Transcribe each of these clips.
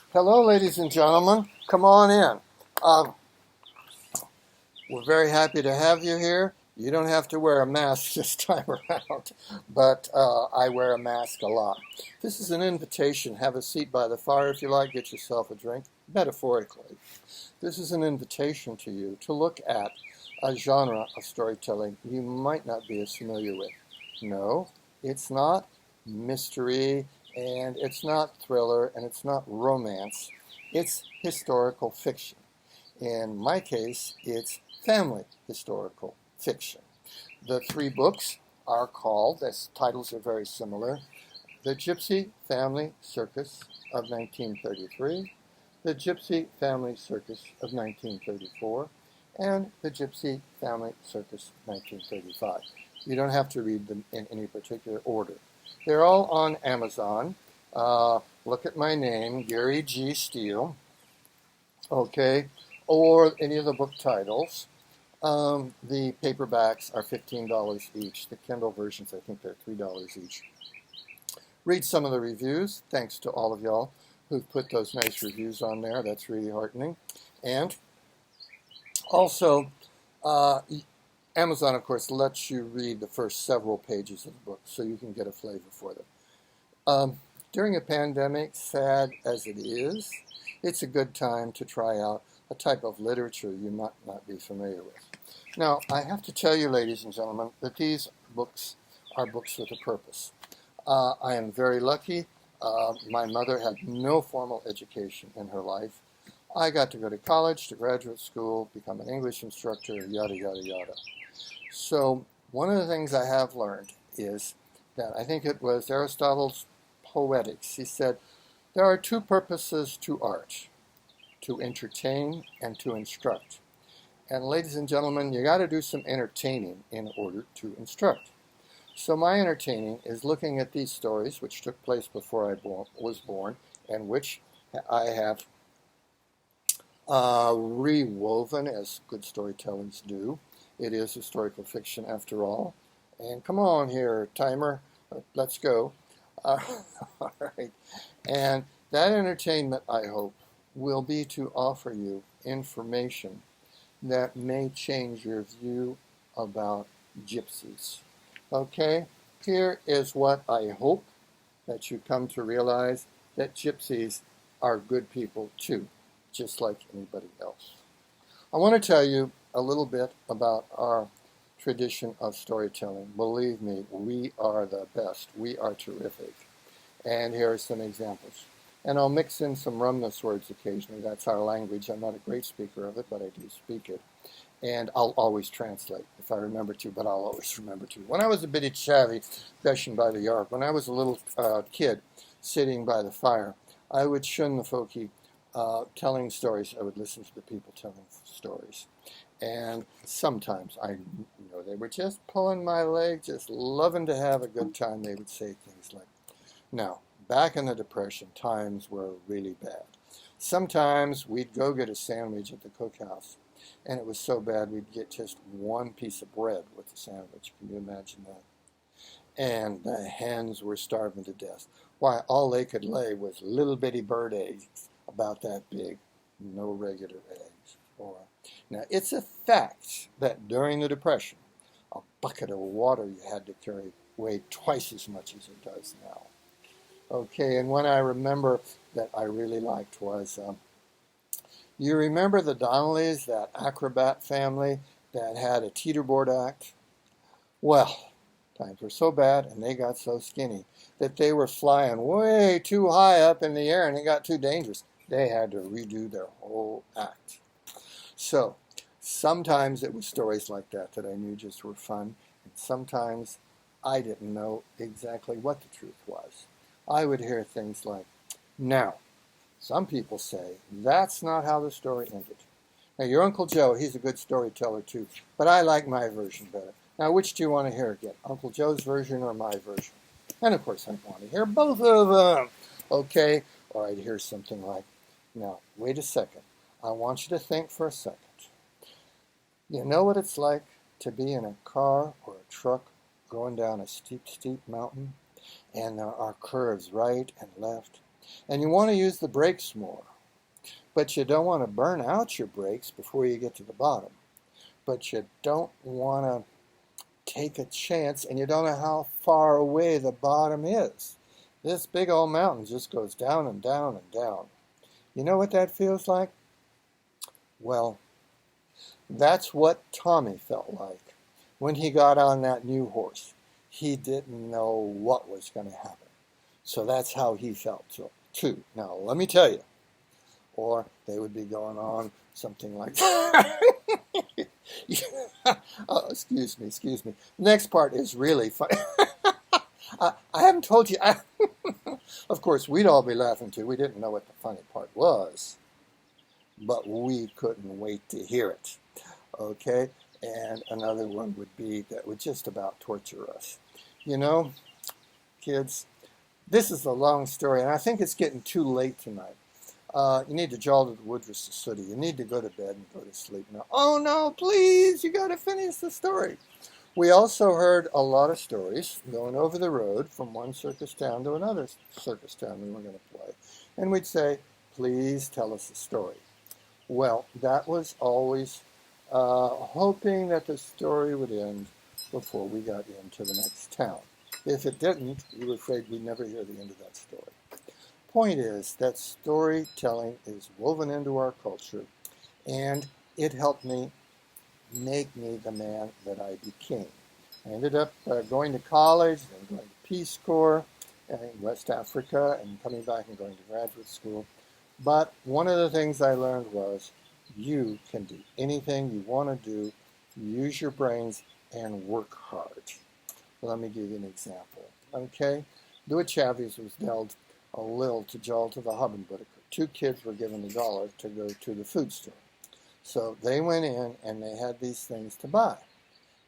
Hello, ladies and gentlemen. Come on in. Um, we're very happy to have you here. You don't have to wear a mask this time around, but I wear a mask a lot. This is an invitation. Have a seat by the fire if you like. Get yourself a drink, metaphorically. This is an invitation to you to look at a genre of storytelling you might not be as familiar with. No, it's not mystery, and it's not thriller, and it's not romance. It's historical fiction. In my case, it's family historical fiction. The three books are called, the titles are very similar, The Gypsy Family Circus of 1933, The Gypsy Family Circus of 1934, and The Gypsy Family Circus of 1935. You don't have to read them in any particular order. They're all on Amazon. Look at my name, Gary G. Steele, okay, or any of the book titles. The paperbacks are $15 each. The Kindle versions, I think they're $3 each. Read some of the reviews. Thanks to all of y'all who've put those nice reviews on there. That's really heartening. And also, Amazon, of course, lets you read the first several pages of the book so you can get a flavor for them. During a pandemic, sad as it is, it's a good time to try out a type of literature you might not be familiar with. Now, I have to tell you, ladies and gentlemen, that these books are books with a purpose. I am very lucky. My mother had no formal education in her life. I got to go to college, to graduate school, become an English instructor, yada, yada, yada. So one of the things I have learned is that I think it was Aristotle's Poetics. He said, there are two purposes to art, to entertain and to instruct. And ladies and gentlemen, you got to do some entertaining in order to instruct. So my entertaining is looking at these stories, which took place before I was born, and which I have rewoven, as good storytellers do. It is historical fiction after all. And come on here, timer, let's go. All right. And that entertainment, I hope, will be to offer you information that may change your view about gypsies. Okay? Here is what I hope that you come to realize, that gypsies are good people too, just like anybody else. I want to tell you a little bit about our tradition of storytelling. Believe me, we are the best. We are terrific. And here are some examples. And I'll mix in some rumness words occasionally. That's our language. I'm not a great speaker of it, but I do speak it. And I'll always translate if I remember to, but I'll always remember to. When I was a bitty chavvy, fishing by the yard, when I was a little kid sitting by the fire, I would shun the folky telling stories. I would listen to the people telling stories. And sometimes they were just pulling my leg, just loving to have a good time. They would say things like, now, back in the Depression, times were really bad. Sometimes we'd go get a sandwich at the cookhouse, and it was so bad we'd get just one piece of bread with the sandwich. Can you imagine that? And the hens were starving to death. Why, all they could lay was little bitty bird eggs about that big, no regular eggs. Now, it's a fact that during the Depression, a bucket of water you had to carry weighed twice as much as it does now. Okay, and one I remember that I really liked was, you remember the Donnellys, that acrobat family that had a teeterboard act? Well, times were so bad and they got so skinny that they were flying way too high up in the air and it got too dangerous. They had to redo their whole act. So sometimes it was stories like that that I knew just were fun, and sometimes I didn't know exactly what the truth was. I would hear things like, now, some people say that's not how the story ended. Now, your Uncle Joe, he's a good storyteller too, but I like my version better. Now, which do you want to hear again, Uncle Joe's version or my version? And of course, I want to hear both of them. Okay, or I'd hear something like, now, wait a second. I want you to think for a second. You know what it's like to be in a car or a truck going down a steep, steep mountain, and there are curves right and left, And you want to use the brakes more. But you don't want to burn out your brakes before you get to the bottom. But you don't want to take a chance, and you don't know how far away the bottom is. This big old mountain just goes down and down and down. You know what that feels like? Well, that's what Tommy felt like when he got on that new horse. He didn't know what was going to happen. So that's how he felt too. Now, let me tell you. Or they would be going on something like that. Oh, excuse me. Next part is really funny. I haven't told you. Of course, we'd all be laughing too. We didn't know what the funny part was, but we couldn't wait to hear it. Okay? And another one would be that would just about torture us. You know, kids, this is a long story, and I think it's getting too late tonight. You need to jaw to the woodrest to sooty. You need to go to bed and go to sleep now. Oh no, please, you got to finish the story. We also heard a lot of stories going over the road from one circus town to another circus town we were going to play. And we'd say, please tell us a story. Well, that was always hoping that the story would end before we got into the next town. If it didn't, we were afraid we'd never hear the end of that story. Point is that storytelling is woven into our culture, and it helped me make me the man that I became. I ended up going to college, then going to Peace Corps in West Africa, and coming back and going to graduate school. But one of the things I learned was you can do anything you want to do, use your brains, and work hard. Let me give you an example. Okay, Louis Chavez was dealt a little to jaw to the Hubbenbuttiker. 2 kids were given $1 to go to the food store. So they went in and they had these things to buy.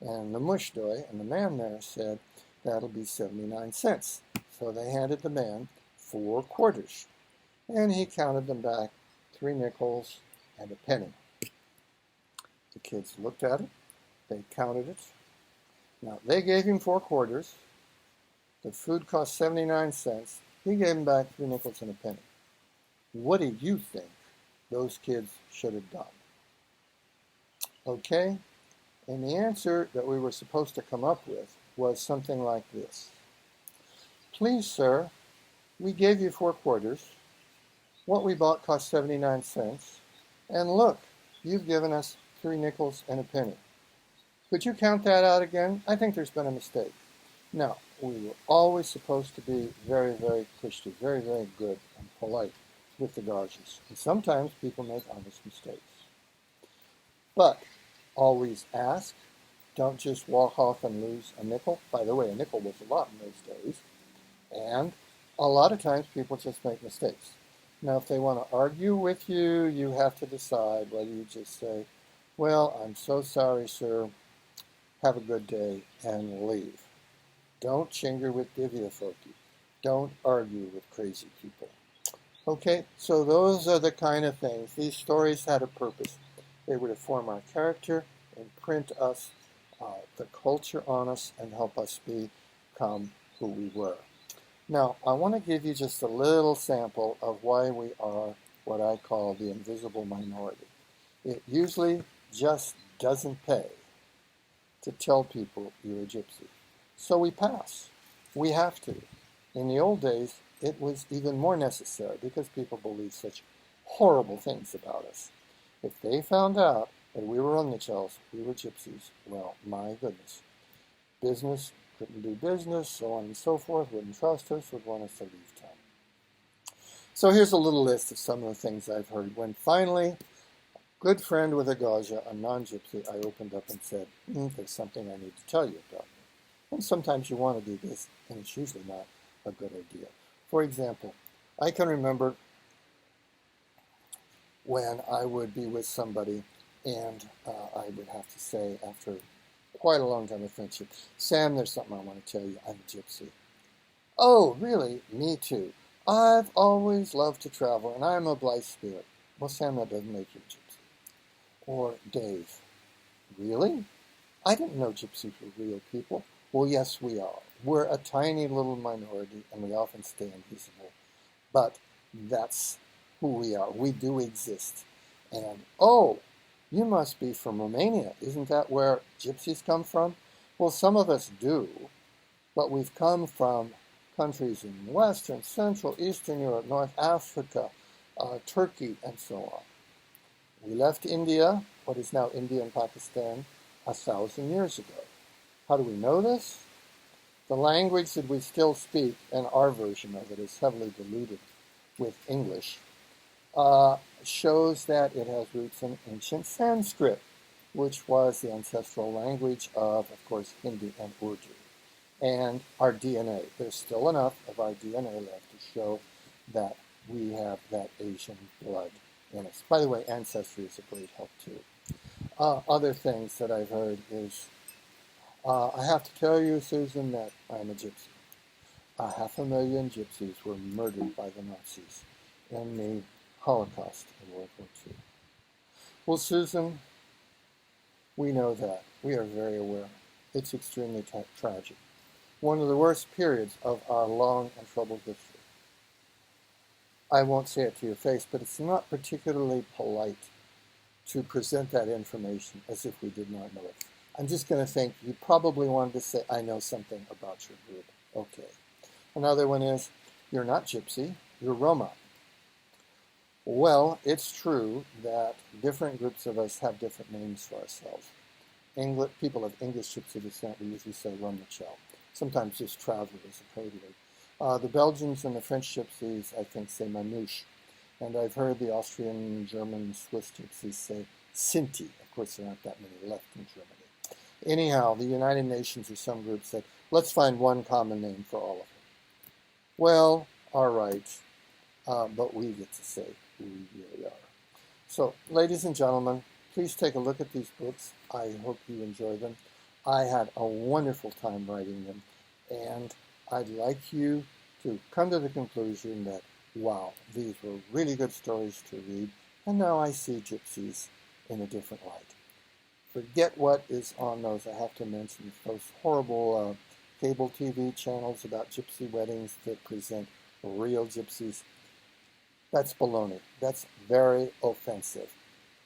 And the mushdoy and the man there said, that'll be 79 cents. So they handed the man 4 quarters. And he counted them back, 3 nickels and a penny. The kids looked at it. They counted it. Now, they gave him 4 quarters. The food cost 79 cents. He gave him back 3 nickels and a penny. What do you think those kids should have done? Okay? And the answer that we were supposed to come up with was something like this. Please, sir, we gave you 4 quarters. What we bought cost 79 cents. And look, you've given us 3 nickels and a penny. Could you count that out again? I think there's been a mistake. Now, we were always supposed to be very, very Christian, very, very good and polite with the gauges. And sometimes people make honest mistakes. But always ask. Don't just walk off and lose a nickel. By the way, a nickel was a lot in those days. And a lot of times people just make mistakes. Now, if they want to argue with you, you have to decide whether you just say, well, I'm so sorry, sir. Have a good day, and leave. Don't chinger with divya folky. Don't argue with crazy people. Okay, so those are the kind of things. These stories had a purpose. They were to form our character, imprint us, the culture on us, and help us become who we were. Now, I want to give you just a little sample of why we are what I call the invisible minority. It usually just doesn't pay to tell people you're a gypsy. So we pass. We have to. In the old days, it was even more necessary because people believed such horrible things about us. If they found out that we were unnachels, we were gypsies, well, my goodness. Business couldn't do business, so on and so forth, wouldn't trust us, would want us to leave town. So here's a little list of some of the things I've heard. When finally, good friend with a gauja, a non-gypsy, I opened up and said, there's something I need to tell you about. And sometimes you want to do this, and it's usually not a good idea. For example, I can remember when I would be with somebody, and I would have to say, after quite a long time of friendship, Sam, there's something I want to tell you. I'm a gypsy. Oh, really? Me too. I've always loved to travel, and I'm a blithe spirit. Well, Sam, that doesn't make you a gypsy. Or Dave. Really? I didn't know gypsies were real people. Well, yes, we are. We're a tiny little minority, and we often stay invisible. But That's who we are. We do exist. And, oh, you must be from Romania. Isn't that where gypsies come from? Well, some of us do, but we've come from countries in Western, Central, Eastern Europe, North Africa, Turkey, and so on. We left India, what is now India and Pakistan, 1,000 years ago. How do we know this? The language that we still speak, and our version of it is heavily diluted with English, shows that it has roots in ancient Sanskrit, which was the ancestral language of course, Hindi and Urdu. And our DNA, there's still enough of our DNA left to show that we have that Asian blood in us. By the way, ancestry is a great help too. Other things that I've heard is, I have to tell you, Susan, that I'm a gypsy. 500,000 gypsies were murdered by the Nazis in the Holocaust in World War II. Well, Susan, we know that. We are very aware. It's extremely tragic. One of the worst periods of our long and troubled history. I won't say it to your face, but it's not particularly polite to present that information as if we did not know it. I'm just going to think you probably wanted to say, I know something about your group. Okay. Another one is, you're not gypsy, you're Roma. Well, it's true that different groups of us have different names for ourselves. People of English gypsy descent, we usually say Romachel. Sometimes just travelers, appropriately. The Belgians and the French gypsies, I think, say Manouche. And I've heard the Austrian, German, Swiss gypsies say Sinti. Of course, there aren't that many left in Germany. Anyhow, the United Nations or some groups said, let's find one common name for all of them. Well, all right, but we get to say who we really are. So, ladies and gentlemen, please take a look at these books. I hope you enjoy them. I had a wonderful time writing them, and I'd like you to come to the conclusion that, wow, these were really good stories to read, and now I see gypsies in a different light. Forget what is on those, I have to mention, those horrible cable TV channels about gypsy weddings that present real gypsies. That's baloney. That's very offensive.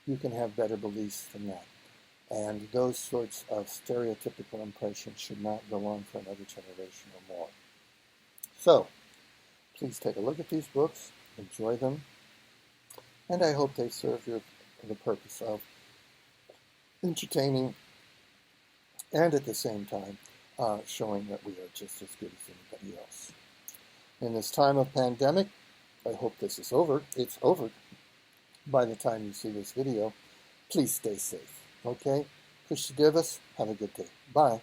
You can have better beliefs than that. And those sorts of stereotypical impressions should not go on for another generation or more. So, please take a look at these books, enjoy them, and I hope they serve the purpose of entertaining and at the same time showing that we are just as good as anybody else. In this time of pandemic, I hope this is over. It's over by the time you see this video. Please stay safe, okay? Krishna Divas, have a good day. Bye.